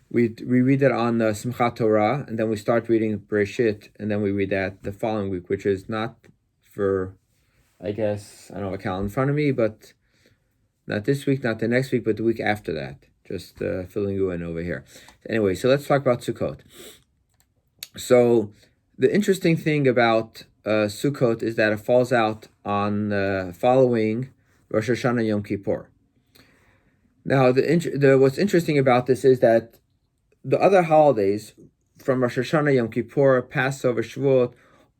we read it on Simchat Torah, and then we start reading Bereshit, and then we read that the following week, which is not for, I guess, I don't have a calendar in front of me, but not this week, not the next week, but the week after that. Just filling you in over here. Anyway, so let's talk about Sukkot. So the interesting thing about Sukkot is that it falls out on following Rosh Hashanah Yom Kippur. Now, what's interesting about this is that the other holidays, from Rosh Hashanah, Yom Kippur, Passover, Shavuot,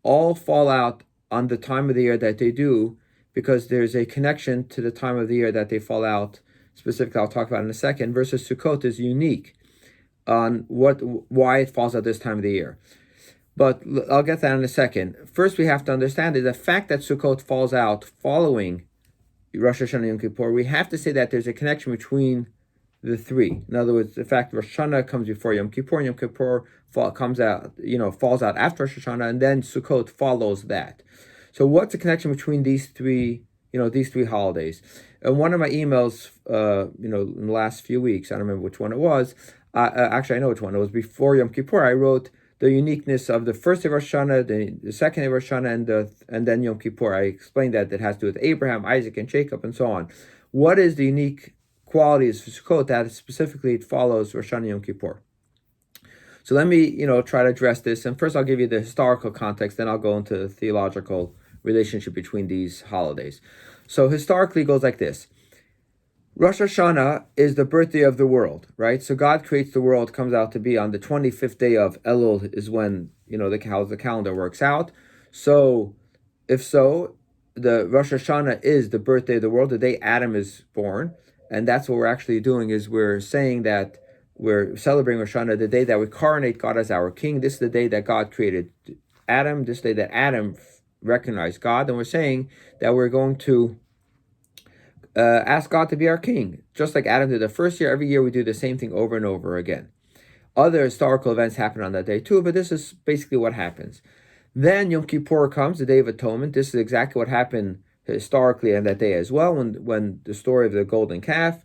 all fall out on the time of the year that they do, because there's a connection to the time of the year that they fall out. Specifically, I'll talk about in a second. Versus Sukkot is unique on why it falls out this time of the year. But I'll get that in a second. First, we have to understand is the fact that Sukkot falls out following Rosh Hashanah, Yom Kippur. We have to say that there's a connection between the three. In other words, the fact Rosh Hashanah comes before Yom Kippur, and Yom Kippur falls out after Rosh Hashanah, and then Sukkot follows that. So what's the connection between these three holidays? In one of my emails, in the last few weeks, I don't remember which one it was. Actually, I know which one. It was before Yom Kippur. I wrote the uniqueness of the first day of Rosh Hashanah, the second day of Rosh Hashanah, and then Yom Kippur. I explained that it has to do with Abraham, Isaac, and Jacob, and so on. What is the unique qualities for Sukkot that specifically it follows Rosh Hashanah, Yom Kippur? So let me, try to address this. And first I'll give you the historical context, then I'll go into the theological relationship between these holidays. So historically it goes like this. Rosh Hashanah is the birthday of the world, right? So God creates the world, comes out to be on the 25th day of Elul is when, how the calendar works out. So if so, the Rosh Hashanah is the birthday of the world, the day Adam is born. And that's what we're actually doing, is we're saying that we're celebrating Rosh Hashanah, the day that we coronate God as our king. This is the day that God created Adam, this day that Adam recognized God. And we're saying that we're going to ask God to be our king. Just like Adam did the first year, every year we do the same thing over and over again. Other historical events happen on that day too, but this is basically what happens. Then Yom Kippur comes, the Day of Atonement. This is exactly what happened historically on that day as well, when the story of the golden calf,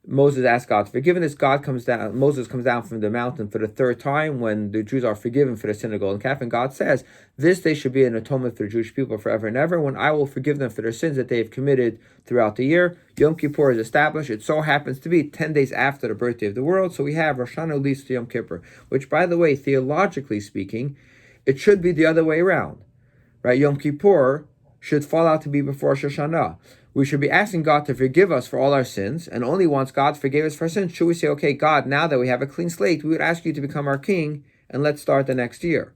Moses asked God for forgiveness. Moses comes down from the mountain for the third time when the Jews are forgiven for the sin of the golden calf, and God says, this day should be an atonement for the Jewish people forever and ever, when I will forgive them for their sins that they have committed throughout the year. Yom Kippur is established. It so happens to be 10 days after the birthday of the world, so we have Rosh Hashanah leads to Yom Kippur, which, by the way, theologically speaking, it should be the other way around, right? Yom Kippur should fall out to be before Rosh Hashanah. We should be asking God to forgive us for all our sins, and only once God forgave us for our sins should we say, okay, God, now that we have a clean slate, we would ask you to become our king, and let's start the next year.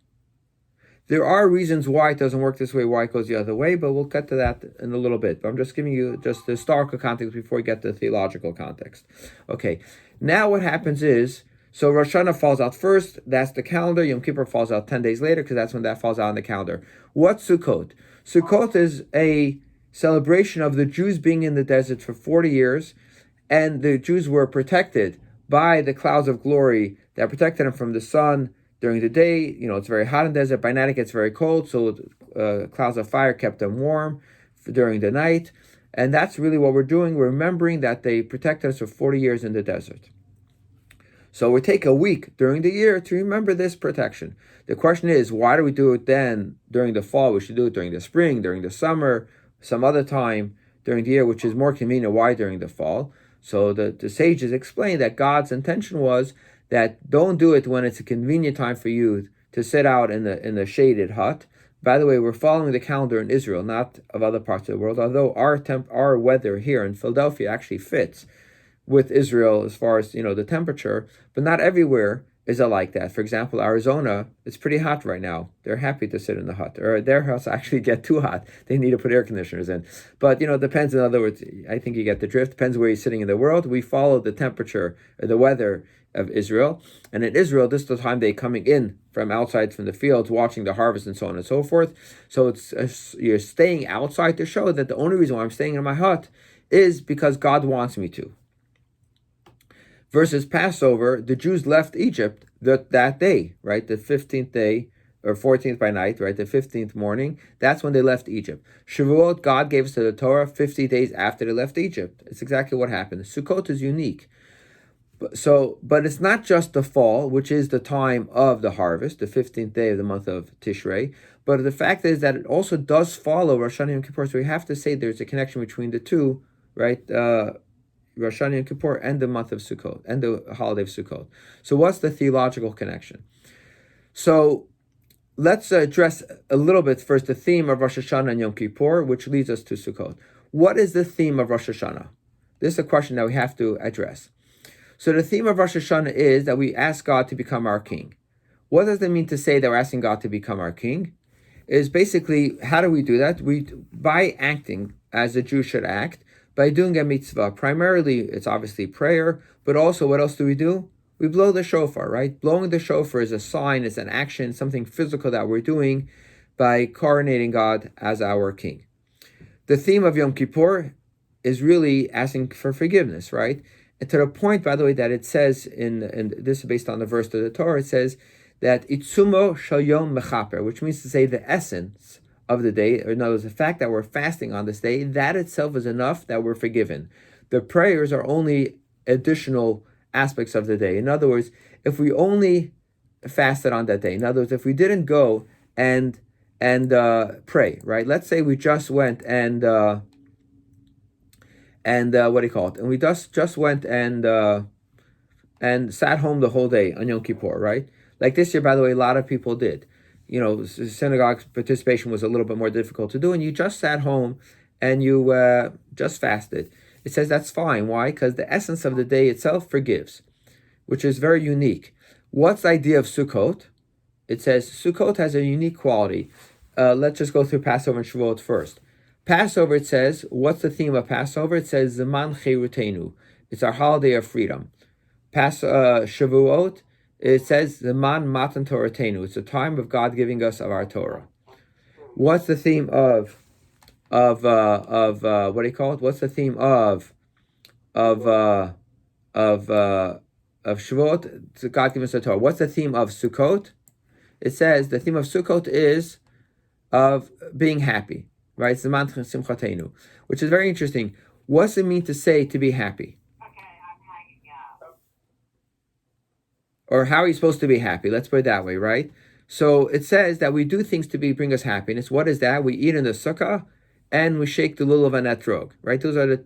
There are reasons why it doesn't work this way, why it goes the other way, but we'll get to that in a little bit. But I'm just giving you just the historical context before we get to the theological context. Okay, now what happens is, so Rosh Hashanah falls out first, that's the calendar. Yom Kippur falls out 10 days later, because that's when that falls out on the calendar. What's Sukkot? Sukkot is a celebration of the Jews being in the desert for 40 years, and the Jews were protected by the clouds of glory that protected them from the sun during the day. It's very hot in the desert. By night it gets very cold, so clouds of fire kept them warm during the night. And that's really what we're doing. We're remembering that they protected us for 40 years in the desert. So we take a week during the year to remember this protection. The question is, why do we do it then during the fall? We should do it during the spring, during the summer, some other time during the year, which is more convenient. Why during the fall? So the sages explain that God's intention was that don't do it when it's a convenient time for you to sit out in the shaded hut. By the way, we're following the calendar in Israel, not of other parts of the world, although our weather here in Philadelphia actually fits with Israel as far as the temperature, but not everywhere is it like that. For example, Arizona, it's pretty hot right now. They're happy to sit in the hut, or their house actually get too hot. They need to put air conditioners in. But it depends. In other words, I think you get the drift. Depends where you're sitting in the world. We follow the temperature or the weather of Israel, and in Israel, this is the time they're coming in from outside from the fields, watching the harvest and so on and so forth. So it's you're staying outside to show that the only reason why I'm staying in my hut is because God wants me to. Versus Passover, the Jews left Egypt that day, right? The 15th day, or 14th by night, right? The 15th morning. That's when they left Egypt. Shavuot, God gave us to the Torah 50 days after they left Egypt. It's exactly what happened. Sukkot is unique. But it's not just the fall, which is the time of the harvest, the 15th day of the month of Tishrei. But the fact is that it also does follow Rosh Hashanah Yom Kippur. So we have to say there's a connection between the two, right? Rosh Hashanah Yom Kippur and the month of Sukkot and the holiday of Sukkot. So what's the theological connection? So let's address a little bit first the theme of Rosh Hashanah and Yom Kippur, which leads us to Sukkot. What is the theme of Rosh Hashanah? This is a question that we have to address. So the theme of Rosh Hashanah is that we ask God to become our king. What does it mean to say that we're asking God to become our king? Is basically, how do we do that? By acting as a Jew should act, by doing a mitzvah. Primarily, it's obviously prayer, but also what else do? We blow the shofar, right? Blowing the shofar is a sign, it's an action, something physical that we're doing by coronating God as our king. The theme of Yom Kippur is really asking for forgiveness, right? And to the point, by the way, that it says and this is based on the verse of the Torah, it says that itzumo shel yom mechaper, which means to say the essence of the day, or in other words, the fact that we're fasting on this day, that itself is enough that we're forgiven. The prayers are only additional aspects of the day. In other words, if we only fasted on that day, in other words, if we didn't go and pray, right? Let's say we just went and what do you call it? And we just went and sat home the whole day on Yom Kippur, right? Like this year, by the way, a lot of people did. You know, synagogue participation was a little bit more difficult to do, and you just sat home and you just fasted. It says that's fine. Why? Because the essence of the day itself forgives, which is very unique. What's the idea of Sukkot? It says Sukkot has a unique quality. Let's just go through Passover and Shavuot first. Passover, it says, what's the theme of Passover? It says Zeman Cherutenu. It's our holiday of freedom. Shavuot, it says Zeman Matan Toratenu. It's the time of God giving us of our Torah. What's the theme of what do you call it? What's the theme of Shavuot? It's God giving us the Torah. What's the theme of Sukkot? It says the theme of Sukkot is of being happy, right? Zeman Simchatenu, which is very interesting. What's it mean to say to be happy? Or how are you supposed to be happy? Let's put it that way, right? So it says that we do things to bring us happiness. What is that? We eat in the sukkah and we shake the lulav and etrog, right? Those are the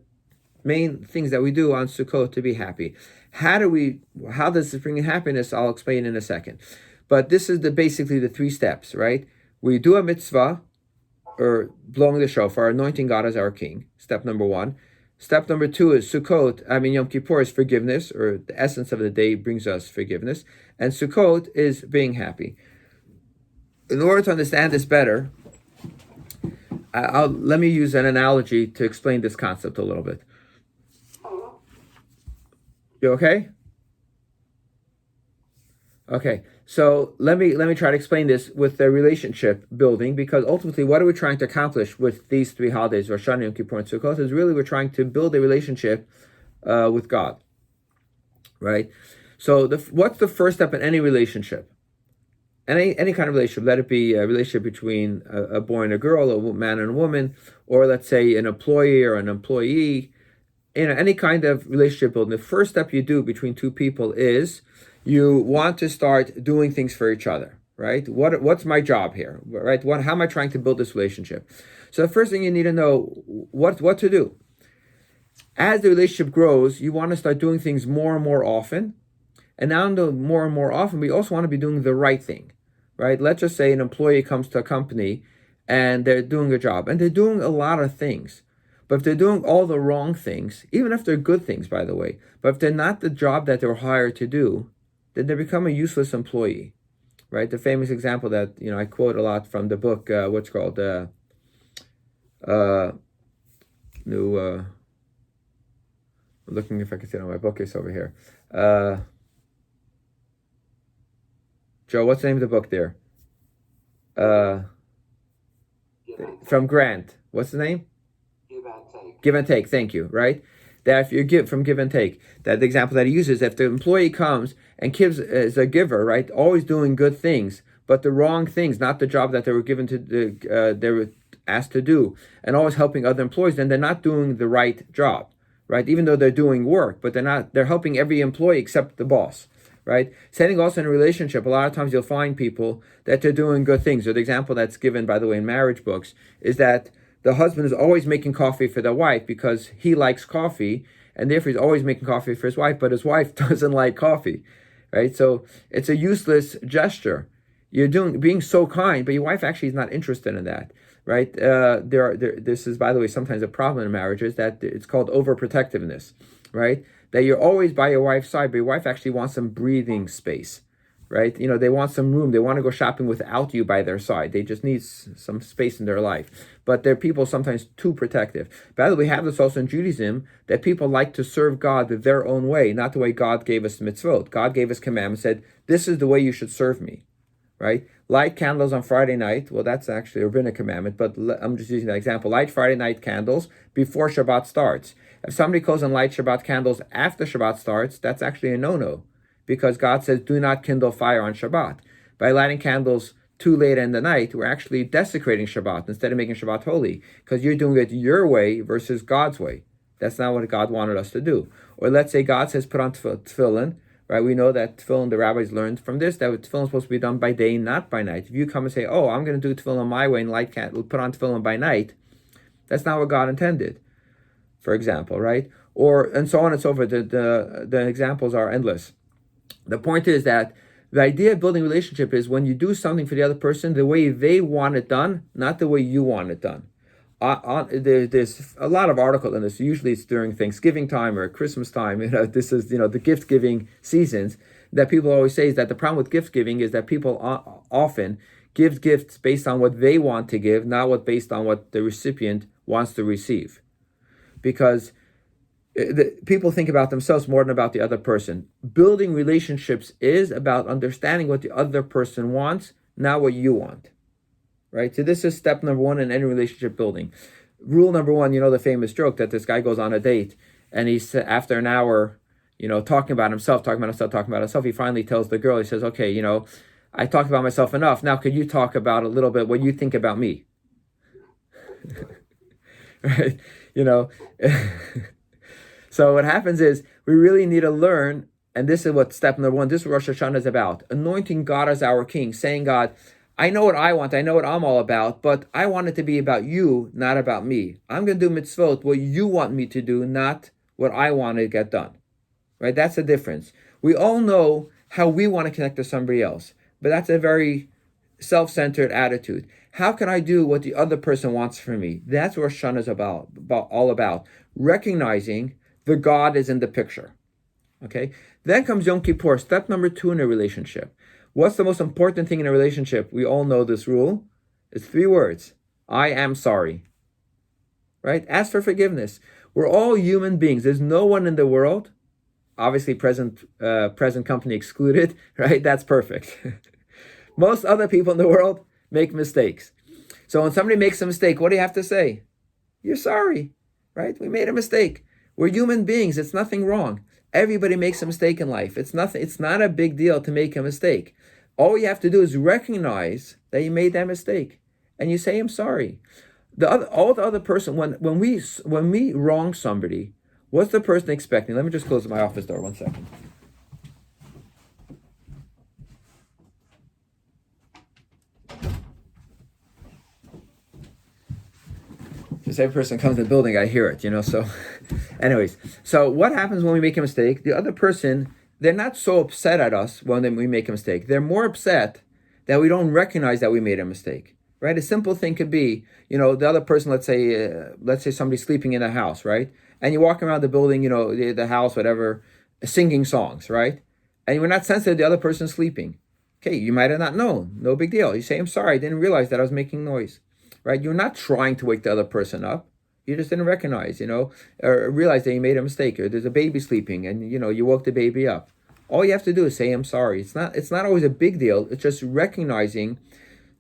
main things that we do on Sukkot to be happy. How does this bring happiness? I'll explain in a second. But this is basically the 3 steps, right? We do a mitzvah, or blowing the shofar, anointing God as our king, step number 1. Step number 2 is Yom Kippur is forgiveness, or the essence of the day brings us forgiveness. And Sukkot is being happy. In order to understand this better, let me use an analogy to explain this concept a little bit. You okay? Okay, so let me try to explain this with the relationship building, because ultimately, what are we trying to accomplish with these 3 holidays, Rosh Hashanah, Yom Kippur, and Sukkot? Is really we're trying to build a relationship with God, right? So what's the first step in any relationship? Any kind of relationship, let it be a relationship between a boy and a girl, a man and a woman, or let's say an employee or an employee, any kind of relationship building. The first step you do between 2 people is you want to start doing things for each other, right? What's my job here, right? How am I trying to build this relationship? So the first thing you need to know what to do. As the relationship grows, you want to start doing things more and more often. And now more and more often, we also want to be doing the right thing, right? Let's just say an employee comes to a company and they're doing a job and they're doing a lot of things. But if they're doing all the wrong things, even if they're good things, by the way, but if they're not the job that they're hired to do, then they become a useless employee, right? The famous example that, I quote a lot from the book, what's called, I'm looking if I can see it on my bookcase over here. Joe, what's the name of the book there? From Grant. What's the name? Give and Take. Give and Take, thank you, right? That if you give from Give and Take, that the example that he uses, if the employee comes and gives as a giver, right, always doing good things, but the wrong things, not the job that they were given to, they were asked to do, and always helping other employees, then they're not doing the right job, right? Even though they're doing work, but they're helping every employee except the boss, right? Same also in a relationship. A lot of times you'll find people that they're doing good things. Or the example that's given, by the way, in marriage books is that the husband is always making coffee for the wife because he likes coffee, and therefore he's always making coffee for his wife, but his wife doesn't like coffee, right? So it's a useless gesture. You're being so kind, but your wife actually is not interested in that, right? This is, by the way, sometimes a problem in marriages, that it's called overprotectiveness, right? That you're always by your wife's side, but your wife actually wants some breathing space, right? They want some room. They want to go shopping without you by their side. They just need some space in their life. But they're people sometimes too protective. By the way, we have this also in Judaism, that people like to serve God their own way, not the way God gave us mitzvot. God gave us commandments, said, this is the way you should serve me, right? Light candles on Friday night. Well, that's actually a rabbinic commandment, but I'm just using that example. Light Friday night candles before Shabbat starts. If somebody goes and lights Shabbat candles after Shabbat starts, that's actually a no-no, because God says, do not kindle fire on Shabbat. By lighting candles too late in the night, we're actually desecrating Shabbat instead of making Shabbat holy, because you're doing it your way versus God's way. That's not what God wanted us to do. Or let's say God says, put on tefillin, right? We know that tefillin, the rabbis learned from this, that tefillin is supposed to be done by day, not by night. If you come and say, oh, I'm going to do tefillin my way and put on tefillin by night, that's not what God intended, for example, right? And so on and so forth. The examples are endless. The point is that the idea of building a relationship is when you do something for the other person the way they want it done, not the way you want it done. There's a lot of articles on this. Usually it's during Thanksgiving time or Christmas time. This is the gift giving seasons. That people always say is that the problem with gift giving is that people often give gifts based on what they want to give, not based on what the recipient wants to receive, because people think about themselves more than about the other person. Building relationships is about understanding what the other person wants, not what you want, right? So this is step number one in any relationship building. Rule number one, the famous joke that this guy goes on a date, and he's, after an hour, talking about himself, he finally tells the girl, he says, okay, I talked about myself enough. Now, could you talk about a little bit what you think about me? Right? So what happens is we really need to learn, and this is what step number one, this is what Rosh Hashanah is about, anointing God as our king, saying, God, I know what I want, I know what I'm all about, but I want it to be about you, not about me. I'm going to do mitzvot, what you want me to do, not what I want to get done, right? That's the difference. We all know how we want to connect to somebody else, but that's a very self-centered attitude. How can I do what the other person wants from me? That's what Rosh Hashanah is all about, recognizing the God is in the picture. Okay? Then comes Yom Kippur, step number two in a relationship. What's the most important thing in a relationship? We all know this rule. It's 3 words. I am sorry. Right? Ask for forgiveness. We're all human beings. There's no one in the world, obviously present company excluded, right? That's perfect. Most other people in the world make mistakes. So when somebody makes a mistake, what do you have to say? You're sorry, right? We made a mistake. We're human beings. It's nothing wrong. Everybody makes a mistake in life. It's not a big deal to make a mistake. All you have to do is recognize that you made that mistake, and you say, "I'm sorry." The other person, when we wrong somebody, what's the person expecting? Let me just close my office door 1 second. Just every person comes to the building, I hear it, so anyways, so what happens when we make a mistake? The other person, they're not so upset at us when we make a mistake. They're more upset that we don't recognize that we made a mistake, right? A simple thing could be, the other person, let's say somebody's sleeping in a house, right? And you walk around the building, the house, whatever, singing songs, right? And you're not sensitive to the other person sleeping. Okay, you might have not known, no big deal. You say, "I'm sorry, I didn't realize that I was making noise." Right? You're not trying to wake the other person up. You just didn't recognize, or realize that you made a mistake, or there's a baby sleeping and, you woke the baby up. All you have to do is say, "I'm sorry." It's not always a big deal. It's just recognizing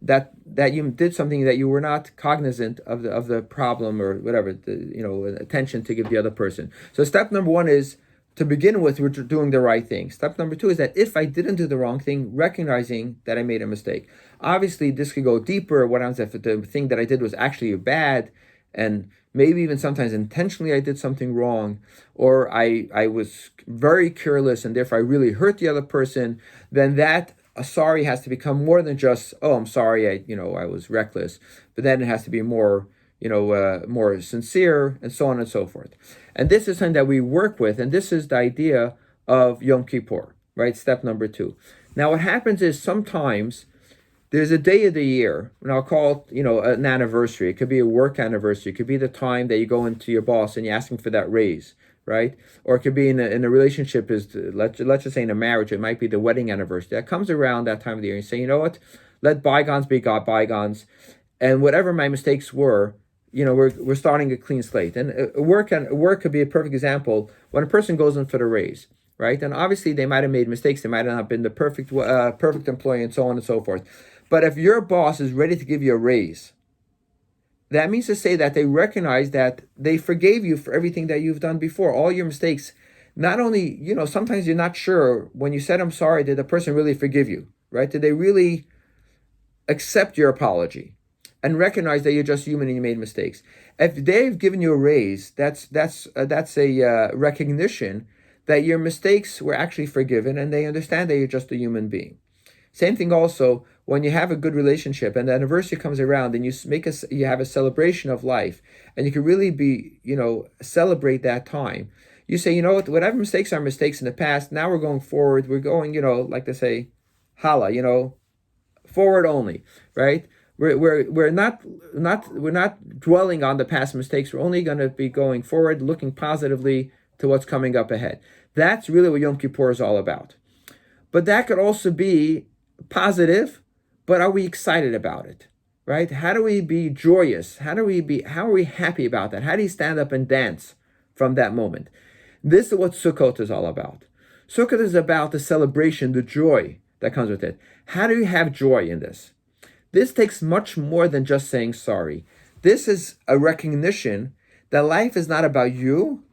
that you did something that you were not cognizant of the problem or whatever, attention to give the other person. So step number one is, to begin with, we're doing the right thing. Step number two is that if I didn't do the wrong thing, recognizing that I made a mistake. Obviously, this could go deeper. What happens if the thing that I did was actually bad, and maybe even sometimes intentionally I did something wrong, or I was very careless and therefore I really hurt the other person, then that a sorry has to become more than just, oh, I'm sorry, I was reckless, but then it has to be more, more sincere, and so on and so forth. And this is something that we work with, and this is the idea of Yom Kippur, right? Step number 2. Now, what happens is sometimes there's a day of the year, and I'll call it, an anniversary. It could be a work anniversary. It could be the time that you go into your boss and you're asking for that raise, right? Or it could be in a relationship, let's just say in a marriage, it might be the wedding anniversary. That comes around that time of the year. And you say, you know what? Let bygones be bygones. And whatever my mistakes were, we're starting a clean slate. And work could be a perfect example when a person goes in for the raise, right? And obviously they might have made mistakes. They might have not been the perfect employee, and so on and so forth. But if your boss is ready to give you a raise, that means to say that they recognize that they forgave you for everything that you've done before, all your mistakes. Not only, sometimes you're not sure when you said, I'm sorry, did the person really forgive you, right? Did they really accept your apology and recognize that you're just human and you made mistakes? If they've given you a raise, that's a recognition that your mistakes were actually forgiven and they understand that you're just a human being. Same thing also when you have a good relationship and the anniversary comes around and you have a celebration of life and you can really be, celebrate that time. You say, you know what, whatever mistakes are mistakes in the past, now we're going forward. We're going, like they say, hala, forward only, right? We're not dwelling on the past mistakes. We're only going to be going forward, looking positively to what's coming up ahead. That's really what Yom Kippur is all about. But that could also be positive, but are we excited about it, right? How do we be joyous? How are we happy about that? How do you stand up and dance from that moment? This is what Sukkot is all about. Sukkot is about the celebration, the joy that comes with it. How do you have joy in this? This takes much more than just saying sorry. This is a recognition that life is not about you,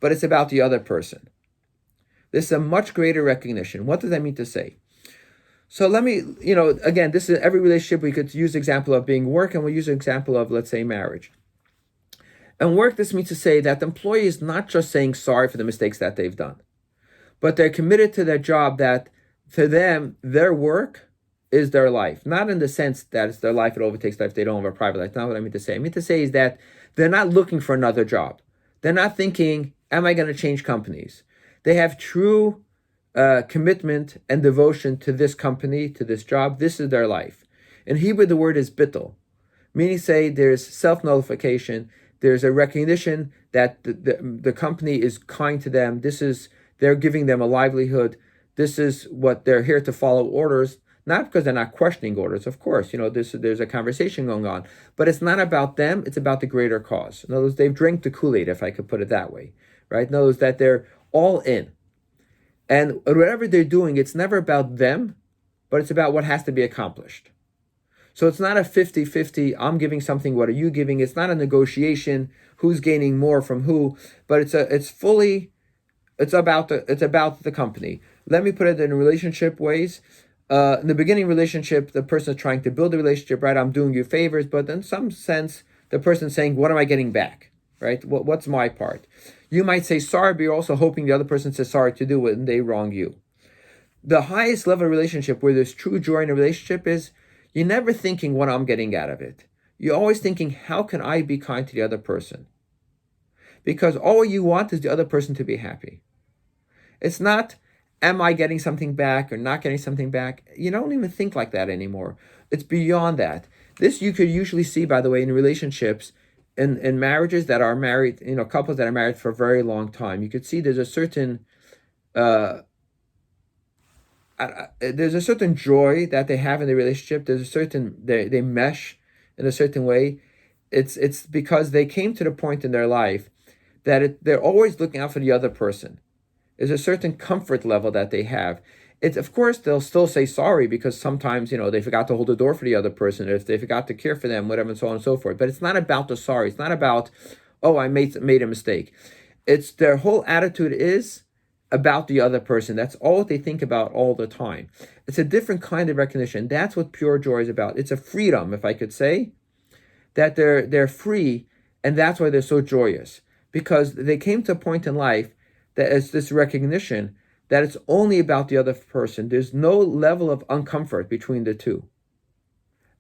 but it's about the other person. This is a much greater recognition. What does that mean to say? So let me, again, this is every relationship. We could use the example of being work, and we'll use an example of, let's say, marriage. And work, this means to say that the employee is not just saying sorry for the mistakes that they've done, but they're committed to their job, that for them, their work is their life. Not in the sense that it's their life, it overtakes life, they don't have a private life. Not what I mean to say. I mean to say is that they're not looking for another job. They're not thinking, am I going to change companies? They have true commitment and devotion to this company, to this job. This is their life. In Hebrew, the word is bittul, meaning say there's self-nullification. There's a recognition that the company is kind to them. They're giving them a livelihood. This is what they're here to follow orders, not because they're not questioning orders. Of course, there's a conversation going on, but it's not about them. It's about the greater cause. In other words, they've drank the Kool-Aid, if I could put it that way, right? In other words, that they're all in. And whatever they're doing, it's never about them, but it's about what has to be accomplished. So it's not a 50-50, I'm giving something, what are you giving? It's not a negotiation, who's gaining more from who, but it's about the company. Let me put it in relationship ways. In the beginning relationship, the person is trying to build a relationship, right? I'm doing you favors, but in some sense, the person's saying, what am I getting back, right? What's my part? You might say sorry, but you're also hoping the other person says sorry to do it and they wrong you. The highest level of relationship where there's true joy in a relationship is you're never thinking what I'm getting out of it. You're always thinking, how can I be kind to the other person? Because all you want is the other person to be happy. It's not, am I getting something back or not getting something back? You don't even think like that anymore. It's beyond that. This you could usually see, by the way, in relationships, in marriages that are married, couples that are married for a very long time. You could see there's a certain joy that they have in the relationship. There's a certain, they mesh in a certain way. It's because they came to the point in their life that they're always looking out for the other person. There's a certain comfort level that they have. It's, of course, they'll still say sorry because sometimes, they forgot to hold the door for the other person, or if they forgot to care for them, whatever, and so on and so forth. But it's not about the sorry. It's not about, oh, I made a mistake. It's their whole attitude is about the other person. That's all they think about all the time. It's a different kind of recognition. That's what pure joy is about. It's a freedom, if I could say, that they're free, And that's why they're so joyous, because they came to a point in life that it's this recognition that it's only about the other person. There's no level of uncomfort between the two.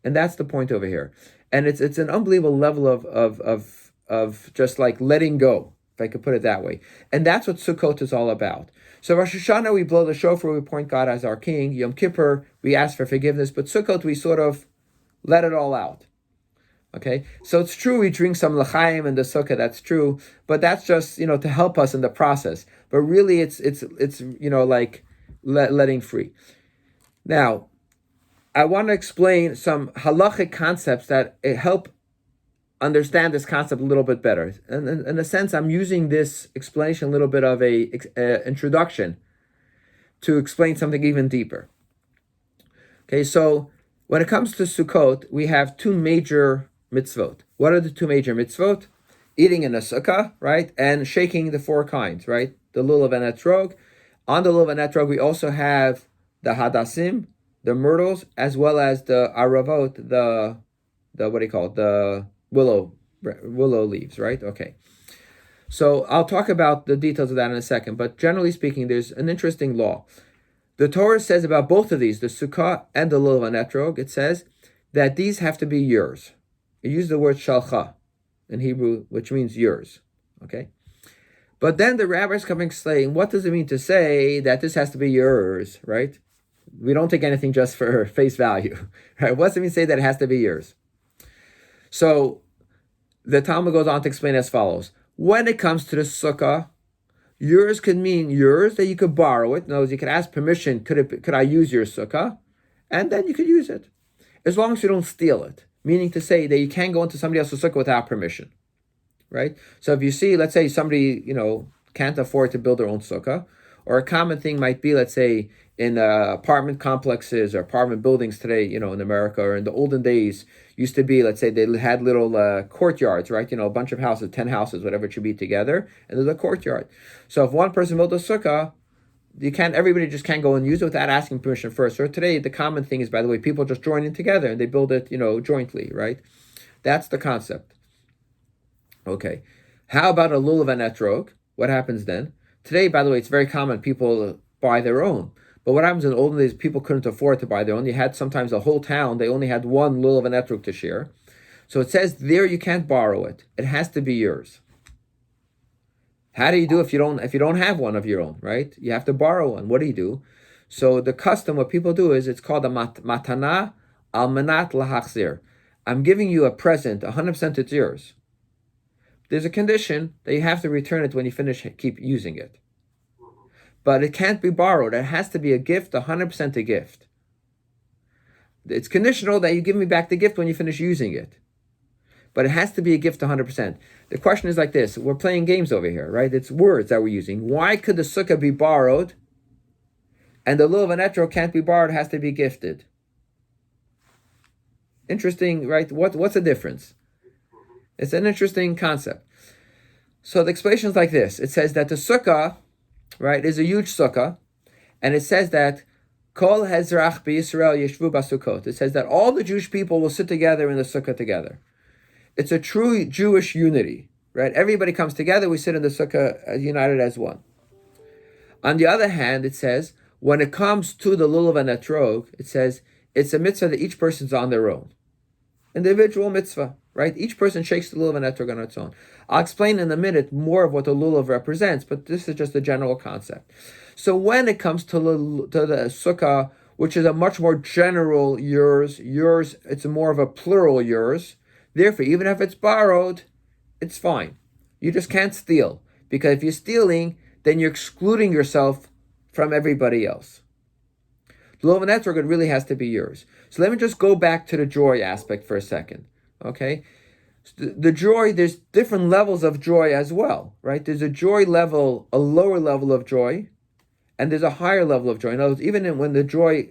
And that's the point over here. And it's an unbelievable level of just like letting go, if I could put it that way. And that's what Sukkot is all about. So Rosh Hashanah, we blow the shofar, we appoint God as our king. Yom Kippur, we ask for forgiveness. But Sukkot, we sort of let it all out. Okay, so it's true we drink some l'chaim in the sukkah. That's true, but that's just to help us in the process. But really, it's like letting free. Now, I want to explain some halachic concepts that help understand this concept a little bit better. And in a sense, I'm using this explanation a little bit of a introduction to explain something even deeper. Okay, so when it comes to Sukkot, we have two major mitzvot. What are the two major mitzvot? Eating in a sukkah, right? And shaking the four kinds, right? The lulav and etrog. On the lulav and etrog, we also have the hadassim, the myrtles, as well as the aravot, the what do you call it? The willow leaves, right? Okay. So I'll talk about the details of that in a second. But generally speaking, there's an interesting law. The Torah says about both of these, the sukkah and the lulav and etrog, it says that these have to be yours. It uses the word shalcha in Hebrew, which means yours. Okay? But then the rabbis coming saying, what does it mean to say that this has to be yours, right? We don't take anything just for face value, right? What does it mean to say that it has to be yours? So the Talmud goes on to explain as follows. When it comes to the sukkah, yours could mean yours, that you could borrow it. In other words, you could ask permission, could I use your sukkah? And then you could use it. As long as you don't steal it. Meaning to say that you can't go into somebody else's sukkah without permission. Right? So if you see, let's say somebody, can't afford to build their own sukkah, or a common thing might be, let's say, in apartment complexes or apartment buildings today, in America, or in the olden days, used to be, let's say, they had little courtyards, right? A bunch of houses, 10 houses, whatever it should be together, and there's a courtyard. So if one person built a sukkah, everybody just can't go and use it without asking permission first. So today, the common thing is, by the way, people just join in together and they build it, jointly, right? That's the concept. Okay. How about a lulav and etrog? What happens then? Today, by the way, it's very common people buy their own. But what happens in the olden days, people couldn't afford to buy their own. You had sometimes a whole town, they only had one lulav and etrog to share. So it says there you can't borrow it. It has to be yours. How do you do if you don't have one of your own, right? You have to borrow one. What do you do? So the custom, what people do is, it's called a matana al manat lahachzir. I'm giving you a present, 100% it's yours. There's a condition that you have to return it when you keep using it. But it can't be borrowed. It has to be a gift, 100% a gift. It's conditional that you give me back the gift when you finish using it. But it has to be a gift 100%. The question is like this. We're playing games over here, right? It's words that we're using. Why could the sukkah be borrowed and the lulav and etrog can't be borrowed, it has to be gifted? Interesting, right? What's the difference? It's an interesting concept. So the explanation is like this. It says that the sukkah, right, is a huge sukkah, and it says that Kol Hezrach B'Yisrael Yeshvu Basukot. It says that all the Jewish people will sit together in the sukkah together. It's a true Jewish unity, right? Everybody comes together, we sit in the sukkah united as one. On the other hand, it says, when it comes to the lulav and etrog, it says, it's a mitzvah that each person's on their own. Individual mitzvah, right? Each person shakes the lulav and etrog on its own. I'll explain in a minute more of what the lulav represents, but this is just a general concept. So when it comes to the sukkah, which is a much more general yours, it's more of a plural yours. Therefore, even if it's borrowed, it's fine. You just can't steal. Because if you're stealing, then you're excluding yourself from everybody else. The lulav and etrog, it really has to be yours. So let me just go back to the joy aspect for a second. Okay? The joy, there's different levels of joy as well, right? There's a joy level, a lower level of joy, and there's a higher level of joy. In other words, even when the joy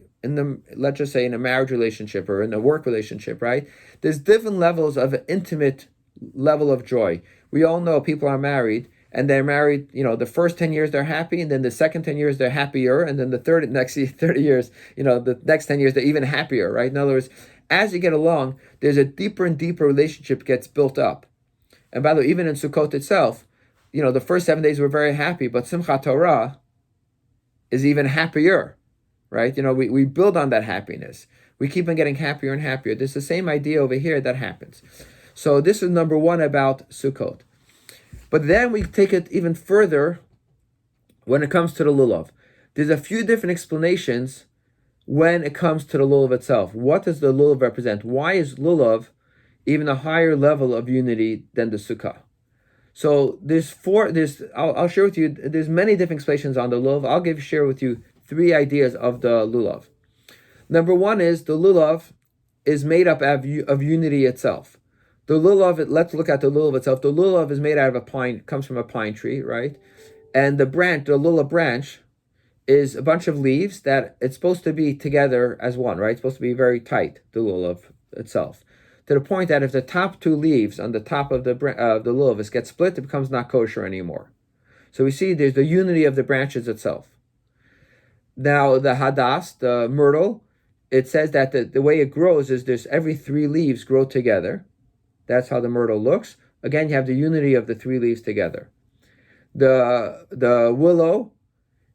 let's just say in a marriage relationship or in a work relationship, right? There's different levels of an intimate level of joy. We all know people are married, and they're married, the first 10 years they're happy, and then the second 10 years they're happier, and then the next 30 years, the next 10 years they're even happier, right? In other words, as you get along, there's a deeper and deeper relationship gets built up. And by the way, even in Sukkot itself, the first 7 days we're very happy, but Simchat Torah is even happier, right? We build on that happiness. We keep on getting happier and happier. There's the same idea over here that happens. So this is number one about Sukkot. But then we take it even further when it comes to the lulav. There's a few different explanations when it comes to the lulav itself. What does the lulav represent? Why is lulav even a higher level of unity than the sukkah? So I'll share with you, there's many different explanations on the lulav. I'll share with you 3 ideas of the lulav. Number one is the lulav is made up of unity itself. The lulav, let's look at the lulav itself. The lulav is made out of comes from a pine tree, right? And the lulav branch, is a bunch of leaves that it's supposed to be together as one, right? It's supposed to be very tight, the lulav itself. To the point that if the top 2 leaves on the top of the lulav get split, it becomes not kosher anymore. So we see there's the unity of the branches itself. Now the hadas, the myrtle, it says that the way it grows is there's every 3 leaves grow together. That's how the myrtle looks. Again, you have the unity of the 3 leaves together. The willow,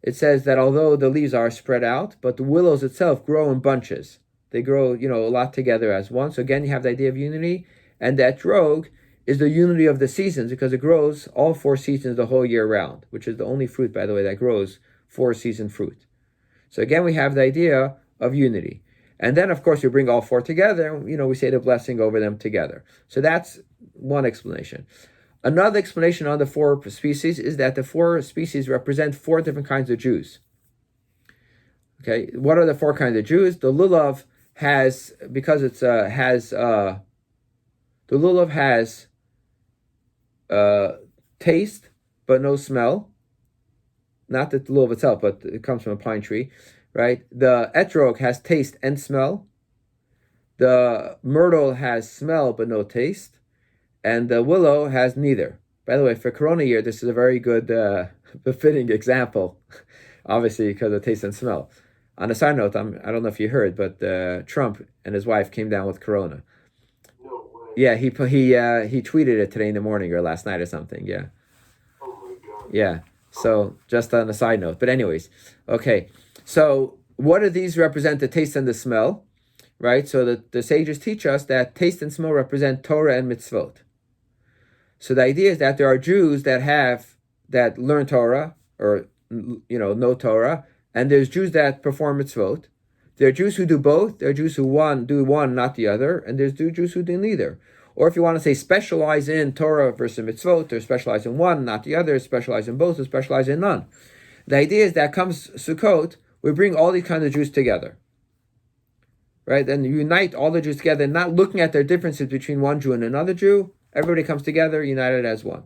it says that although the leaves are spread out, but the willows itself grow in bunches. They grow, a lot together as one. So again, you have the idea of unity. And that etrog is the unity of the seasons because it grows all 4 seasons the whole year round, which is the only fruit, by the way, that grows 4-season fruit. So again, we have the idea of unity. And then, of course, we bring all 4 together. We say the blessing over them together. So that's one explanation. Another explanation on the 4 species is that the 4 species represent 4 different kinds of Jews. Okay, what are the 4 kinds of Jews? The lulav has, because the lulav has taste but no smell. Not the lulav itself, but it comes from a pine tree, right? The etrog has taste and smell. The myrtle has smell but no taste. And the willow has neither. By the way, for Corona year, this is a very good, befitting example, obviously because of taste and smell. On a side note, I don't know if you heard, but Trump and his wife came down with Corona. No way. Yeah, he tweeted it today in the morning or last night or something. Yeah. Oh my God. Yeah. So just on a side note, but anyways, okay. So what do these represent? The taste and the smell, right? So the sages teach us that taste and smell represent Torah and mitzvot. So the idea is that there are Jews that learn Torah or know Torah, and there's Jews that perform mitzvot. There are Jews who do both. There are Jews who do one, not the other, and there's Jews who do neither. Or if you want to say specialize in Torah versus mitzvot, or specialize in one, not the other, specialize in both, or specialize in none. The idea is that comes Sukkot, we bring all these kinds of Jews together, right? And unite all the Jews together, not looking at their differences between one Jew and another Jew. Everybody comes together, united as one.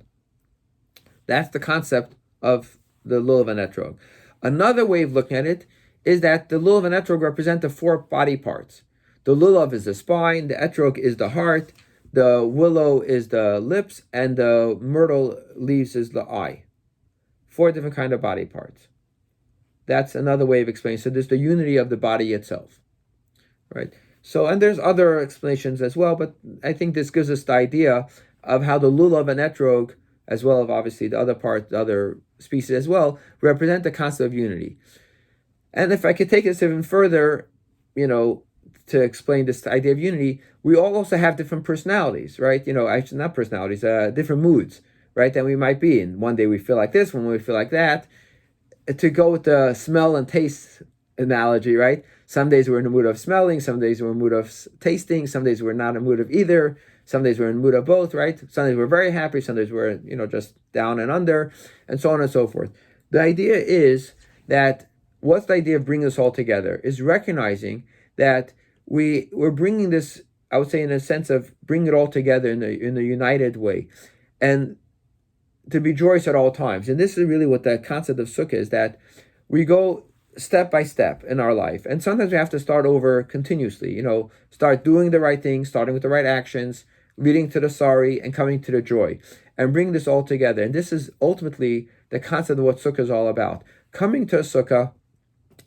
That's the concept of the lulav and etrog. Another way of looking at it is that the lulav and etrog represent the 4 body parts. The lulav is the spine, the etrog is the heart, the willow is the lips, and the myrtle leaves is the eye. 4 different kind of body parts. That's another way of explaining. So there's the unity of the body itself, right? So, and there's other explanations as well, but I think this gives us the idea of how the lulav and etrog, as well as obviously the other species as well, represent the concept of unity. And if I could take this even further, to explain this idea of unity, we all also have different personalities, right? Actually not personalities, different moods, right? That we might be in. One day we feel like this, one day we feel like that. To go with the smell and taste analogy, right? Some days we're in the mood of smelling, some days we're in the mood of tasting, some days we're not in the mood of either, some days we're in the mood of both, right? Some days we're very happy, some days we're, just down and under, and so on and so forth. The idea is that, what's the idea of bringing this all together? Is recognizing that we're bringing this, I would say, in a sense of bringing it all together in a united way, and to be joyous at all times. And this is really what the concept of Sukkah is, that we go step by step in our life. And sometimes we have to start over continuously, start doing the right things, starting with the right actions, leading to the sorry and coming to the joy, and bring this all together. And this is ultimately the concept of what Sukkah is all about. Coming to a Sukkah,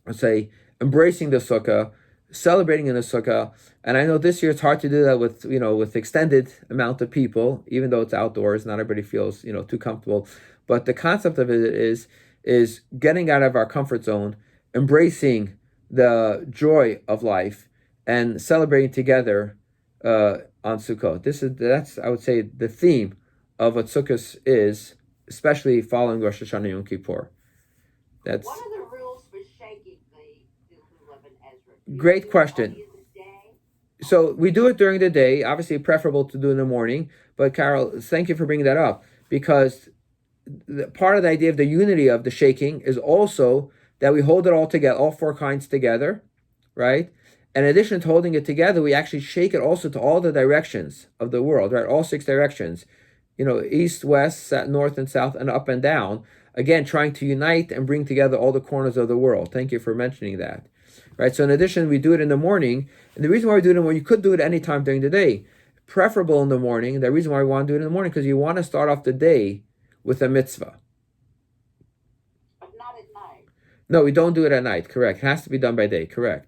let's say, embracing the Sukkah, celebrating in the sukkah. And I know this year it's hard to do that with extended amount of people, even though it's outdoors. Not everybody feels too comfortable. But the concept of it is getting out of our comfort zone, embracing the joy of life, and celebrating together on Sukkot. That's I would say the theme of what Sukkot is, especially following Rosh Hashanah Yom Kippur. That's What are the rules for shaking the lulav and Ezra? great question. So we do it during the day. Obviously, preferable to do in the morning. But Carol, thank you for bringing that up, because part of the idea of the unity of the shaking is also that we hold it all together, all four kinds together, right? In addition to holding it together, we actually shake it also to all the directions of the world, right? All six directions, east, west, north, and south, and up and down. Again, trying to unite and bring together all the corners of the world. Thank you for mentioning that. Right. So in addition, we do it in the morning. And the reason why we do it in the morning, you could do it any time during the day. Preferable in the morning. The reason why we want to do it in the morning, because you want to start off the day with a mitzvah. But not at night. No, we don't do it at night. Correct. It has to be done by day. Correct.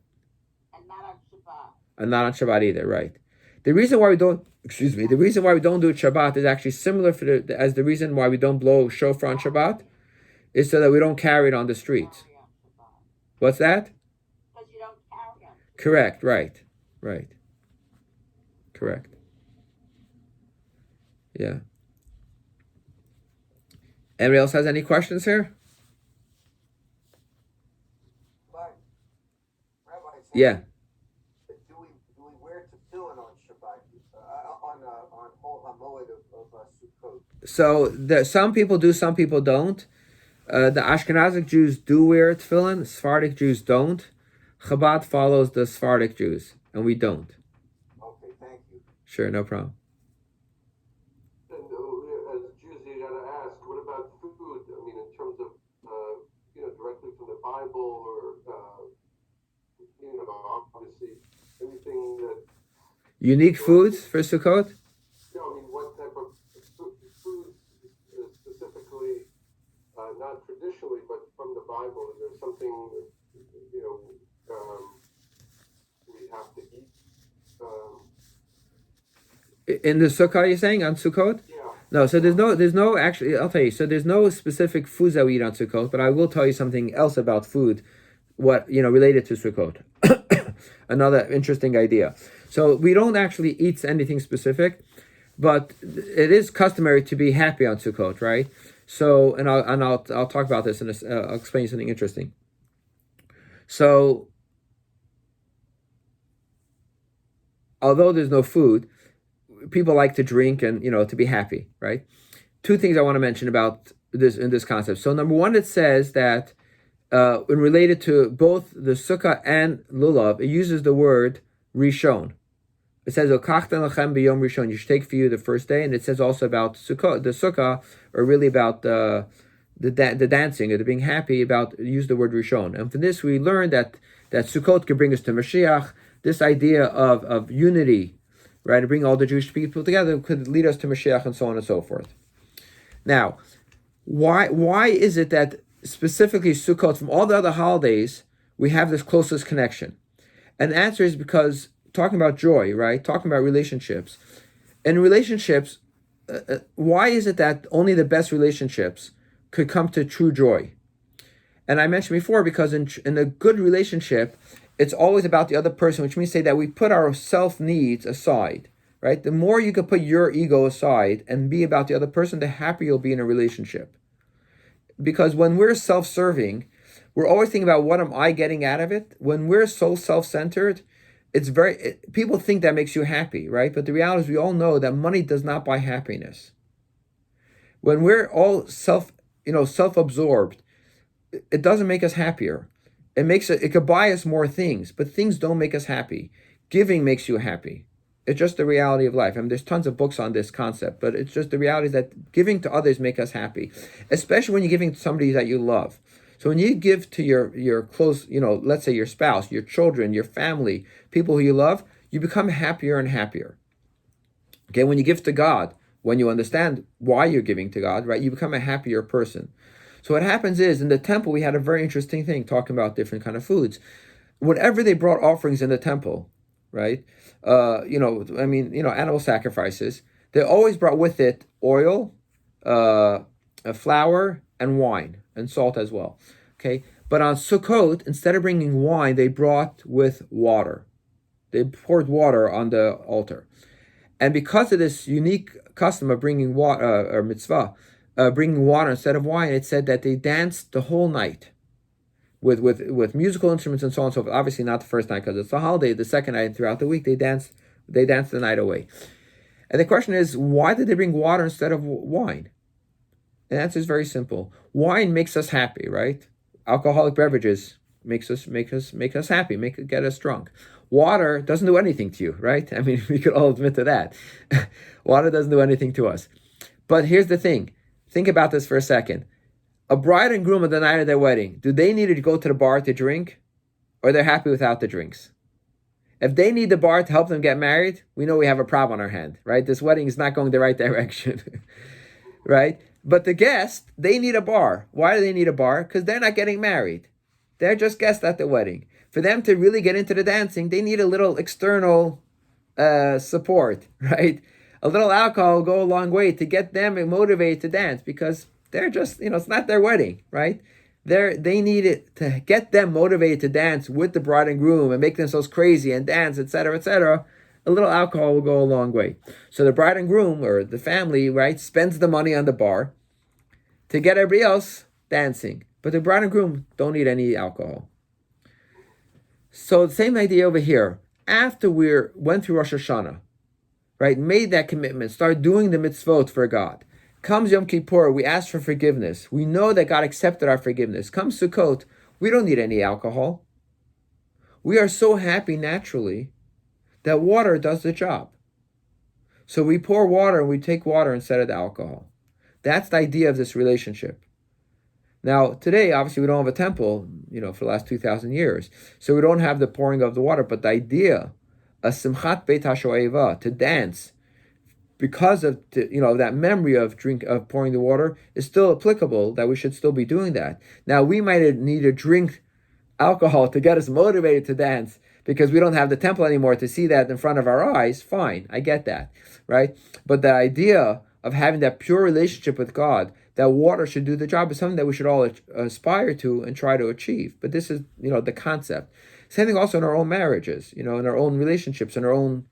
And not on Shabbat. And not on Shabbat either. Right. The reason why we don't do it Shabbat is actually similar as the reason why we don't blow shofar on Shabbat, is so that we don't carry it on the streets. What's that? Because you don't carry on. Correct. Right. Correct. Yeah. Anybody else has any questions here? Rabbi, Yeah. Do we wear tefillin on Shabbat, on Hol HaMoed of Sukkot? So some people do, some people don't. The Ashkenazic Jews do wear tefillin. Sephardic Jews don't. Chabad follows the Sephardic Jews, and we don't. Okay, thank you. Sure, no problem. And as Jews, you gotta ask, what about food? I mean, in terms of, directly from the Bible, or, obviously, anything that... Unique foods for Sukkot? What type of food specifically, not traditionally, but from the Bible? Is there something that, we have to eat? In the Sukkah, you're saying, on Sukkot? Yeah. No, so there's no actually, I'll tell you, so there's no specific foods that we eat on Sukkot, but I will tell you something else about food, related to Sukkot. Another interesting idea. So we don't actually eat anything specific, but it is customary to be happy on Sukkot, right? So, I'll talk about this, and I'll explain something interesting. So, although there's no food, people like to drink and to be happy, right? Two things I want to mention about this in this concept. So number one, it says that when related to both the sukkah and lulav, it uses the word rishon. It says "Okachtan lachem b'yom rishon." You should take for you the first day, and it says also about sukkah, the sukkah, or really about the dancing or the being happy. Use the word rishon. And from this, we learn that Sukkot can bring us to Mashiach. This idea of unity, right, to bring all the Jewish people together, could lead us to Mashiach, and so on and so forth. Now, why is it that specifically Sukkot, from all the other holidays, we have this closest connection? And the answer is because, talking about joy, right, talking about relationships. In relationships, why is it that only the best relationships could come to true joy? And I mentioned before, because in a good relationship, it's always about the other person, which means that we put our self-needs aside, right? The more you can put your ego aside and be about the other person, the happier you'll be in a relationship. Because when we're self-serving, we're always thinking about, what am I getting out of it? When we're so self-centered, people think that makes you happy, right? But the reality is, we all know that money does not buy happiness. When we're all self-absorbed, it doesn't make us happier. It could buy us more things, but things don't make us happy. Giving makes you happy. It's just the reality of life. I mean, there's tons of books on this concept, but it's just the reality is that giving to others make us happy, especially when you're giving to somebody that you love. So when you give to your close, let's say your spouse, your children, your family, people who you love, you become happier and happier. Okay, when you give to God, when you understand why you're giving to God, right, you become a happier person. So what happens is, in the temple, we had a very interesting thing talking about different kind of foods. whenever they brought offerings in the temple, right? Animal sacrifices. They always brought with it oil, a flour, and wine, and salt as well. Okay, but on Sukkot, instead of bringing wine, they brought with water. They poured water on the altar, and because of this unique custom of bringing water or mitzvah, bringing water instead of wine, it said that they danced the whole night with musical instruments and so on and so forth. Obviously, not the first night because it's a holiday. The second night and throughout the week, they dance the night away. And the question is, why did they bring water instead of wine? And the answer is very simple. Wine makes us happy, right? Alcoholic beverages make us happy, get us drunk. Water doesn't do anything to you, right? I mean, we could all admit to that. Water doesn't do anything to us. But here's the thing. Think about this for a second. A bride and groom on the night of their wedding, do they need to go to the bar to drink? Or they're happy without the drinks? If they need the bar to help them get married, we know we have a problem on our hand, right? This wedding is not going the right direction, right? But the guests, they need a bar. Why do they need a bar? Because they're not getting married. They're just guests at the wedding. For them to really get into the dancing, they need a little external support, right? A little alcohol will go a long way to get them motivated to dance because they're just, it's not their wedding, right? They need it to get them motivated to dance with the bride and groom and make themselves crazy and dance, etc., etc. A little alcohol will go a long way. So the bride and groom or the family, right, spends the money on the bar to get everybody else dancing. But the bride and groom don't need any alcohol. So the same idea over here. After we went through Rosh Hashanah, right, made that commitment, started doing the mitzvot for God. Comes Yom Kippur, we ask for forgiveness. We know that God accepted our forgiveness. Comes Sukkot, we don't need any alcohol. We are so happy naturally that water does the job. So we pour water and we take water instead of the alcohol. That's the idea of this relationship. Now, today, obviously, we don't have a temple, for the last 2,000 years. So we don't have the pouring of the water, but the idea, a simchat beit hashoeva, to dance, because of that memory of pouring the water is still applicable, that we should still be doing that. Now, we might need to drink alcohol to get us motivated to dance because we don't have the temple anymore to see that in front of our eyes. Fine, I get that, right? But the idea of having that pure relationship with God, that water should do the job, is something that we should all aspire to and try to achieve. But this is, the concept. Same thing also in our own marriages, in our own relationships, in our own,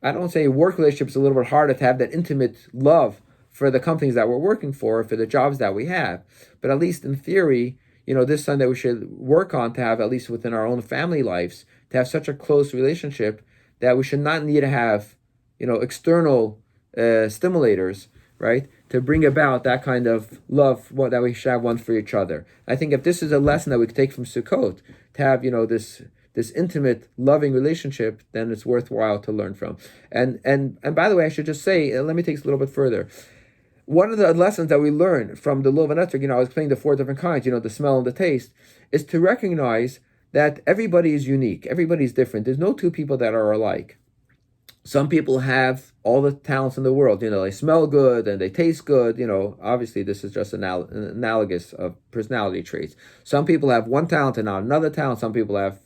I don't say work relationships, a little bit harder to have that intimate love for the companies that we're working for the jobs that we have. But at least in theory, this is something that we should work on to have, at least within our own family lives, to have such a close relationship that we should not need to have, external stimulators, right, to bring about that kind of love that we should have one for each other. I think if this is a lesson that we could take from Sukkot, to have, this intimate, loving relationship, then it's worthwhile to learn from. And by the way, I should just say, let me take this a little bit further. One of the lessons that we learn from the lulav and etrog, I was explaining the four different kinds, the smell and the taste, is to recognize that everybody is unique. Everybody's different. There's no two people that are alike. Some people have all the talents in the world. They smell good and they taste good. Obviously this is just analogous of personality traits. Some people have one talent and not another talent. Some people have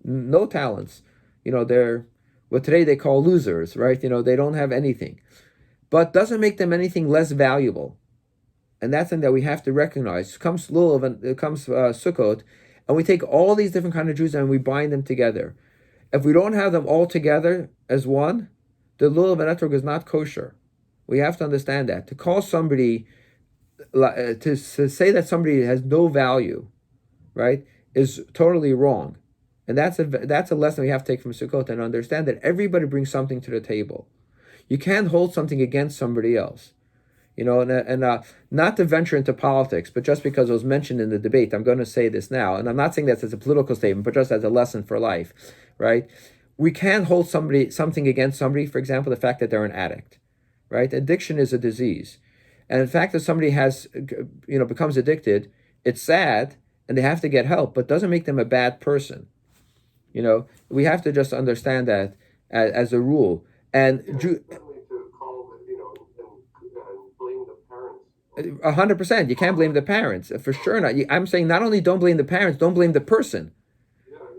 no talents. They're what today they call losers, right? They don't have anything. But doesn't make them anything less valuable. And that's something that we have to recognize. Comes Lulav and it comes Sukkot, and we take all these different kind of Jews and we bind them together. If we don't have them all together as one, the lulav and etrog is not kosher. We have to understand that. To call somebody, to say that somebody has no value, right, is totally wrong. And that's a lesson we have to take from Sukkot and understand that everybody brings something to the table. You can't hold something against somebody else. And not to venture into politics, but just because it was mentioned in the debate, I'm going to say this now, and I'm not saying this as a political statement, but just as a lesson for life, right? We can't hold something against somebody, for example, the fact that they're an addict, right? Addiction is a disease. And in fact that somebody becomes addicted, it's sad, and they have to get help, but doesn't make them a bad person. We have to just understand that as a rule. And certainly to call, and blame the parents. 100%. You can't blame the parents, for sure not. I'm saying not only don't blame the parents, don't blame the person,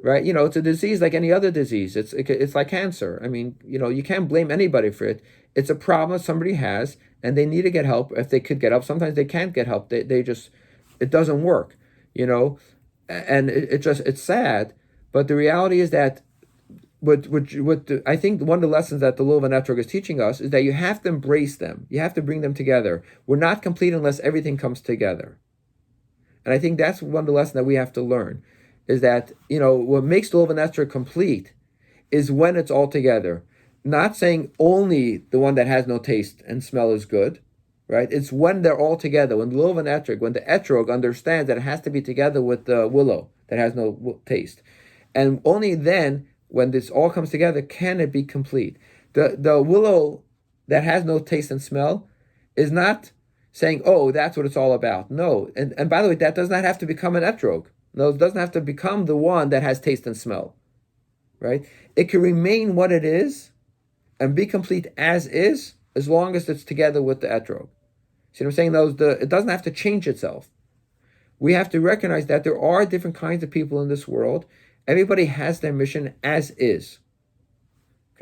right? It's a disease like any other disease. It's like cancer. I mean, you can't blame anybody for it. It's a problem somebody has, and they need to get help. If they could get help, sometimes they can't get help. They just it doesn't work, and it's sad. But the reality is that I think one of the lessons that the Lulav Network is teaching us is that you have to embrace them. You have to bring them together. We're not complete unless everything comes together. And I think that's one of the lessons that we have to learn, is that, what makes the Lulav Network complete is when it's all together. Not saying only the one that has no taste and smell is good, right? It's when they're all together, when the Lulav Network, when the etrog understands that it has to be together with the willow that has no taste. And only then, when this all comes together, can it be complete. The willow that has no taste and smell is not saying, oh, that's what it's all about. No. And by the way, that does not have to become an etrog. No, it doesn't have to become the one that has taste and smell. Right? It can remain what it is and be complete as long as it's together with the etrog. See what I'm saying? It doesn't have to change itself. We have to recognize that there are different kinds of people in this world. Everybody has their mission as is.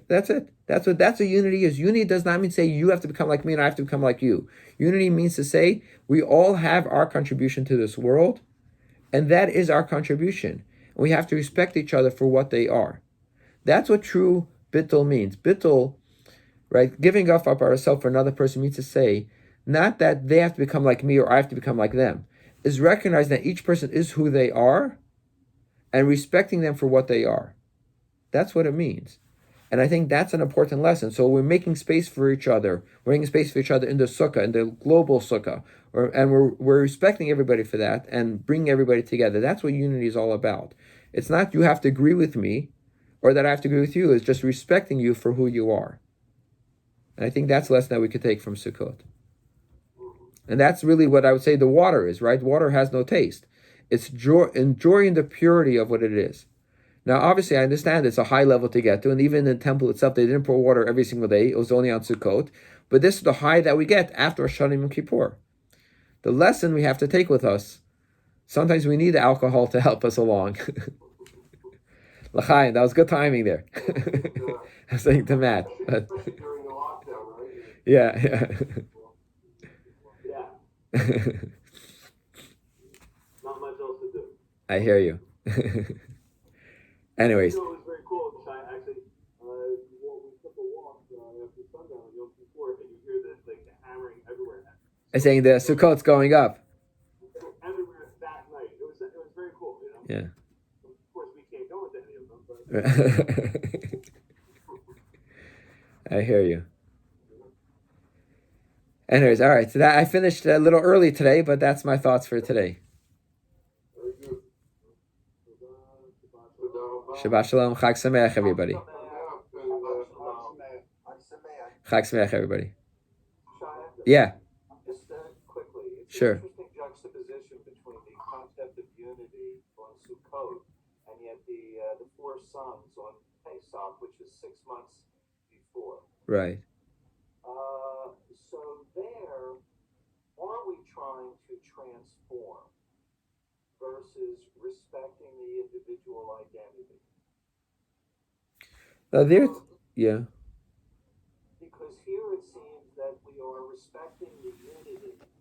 That's it. That's what unity is. Unity does not mean say you have to become like me and I have to become like you. Unity means to say we all have our contribution to this world, and that is our contribution. We have to respect each other for what they are. That's what true bittul means. Bittul, right? Giving up ourselves for another person means to say, not that they have to become like me or I have to become like them, is recognizing that each person is who they are and respecting them for what they are. That's what it means. And I think that's an important lesson. So we're making space for each other. We're making space for each other in the sukkah, in the global sukkah. And we're respecting everybody for that and bringing everybody together. That's what unity is all about. It's not you have to agree with me or that I have to agree with you. It's just respecting you for who you are. And I think that's a lesson that we could take from Sukkot. And that's really what I would say the water is, right? Water has no taste. It's enjoying the purity of what it is. Now, obviously, I understand it's a high level to get to, and even in the temple itself, they didn't pour water every single day. It was only on Sukkot. But this is the high that we get after Rosh Hashanah and Kippur. The lesson we have to take with us, sometimes we need alcohol to help us along. L'chaim, that was good timing there. I was saying to Matt. But Especially during the lockdown, right? yeah. Not much else to do. I hear you. Anyways. It was very cool. Actually, we took a walk after sundown in Yom Kippur, and you hear the hammering everywhere. I'm saying the Sukkot's going up. Everywhere that night. It was very cool, Yeah. Of course, we can't go into any of them, but I hear you. Anyways, all right. So that I finished a little early today, but that's my thoughts for today. very good. Shabbat shalom, Chag Sameach, everybody. Chag Sameach, everybody. Yeah, Just quickly, it's sure. an interesting juxtaposition between the concept of unity on Sukkot and yet the four sons on Pesach, which is 6 months before. Right. So there, are we trying to transform versus respecting the individual identity? Now there, yeah.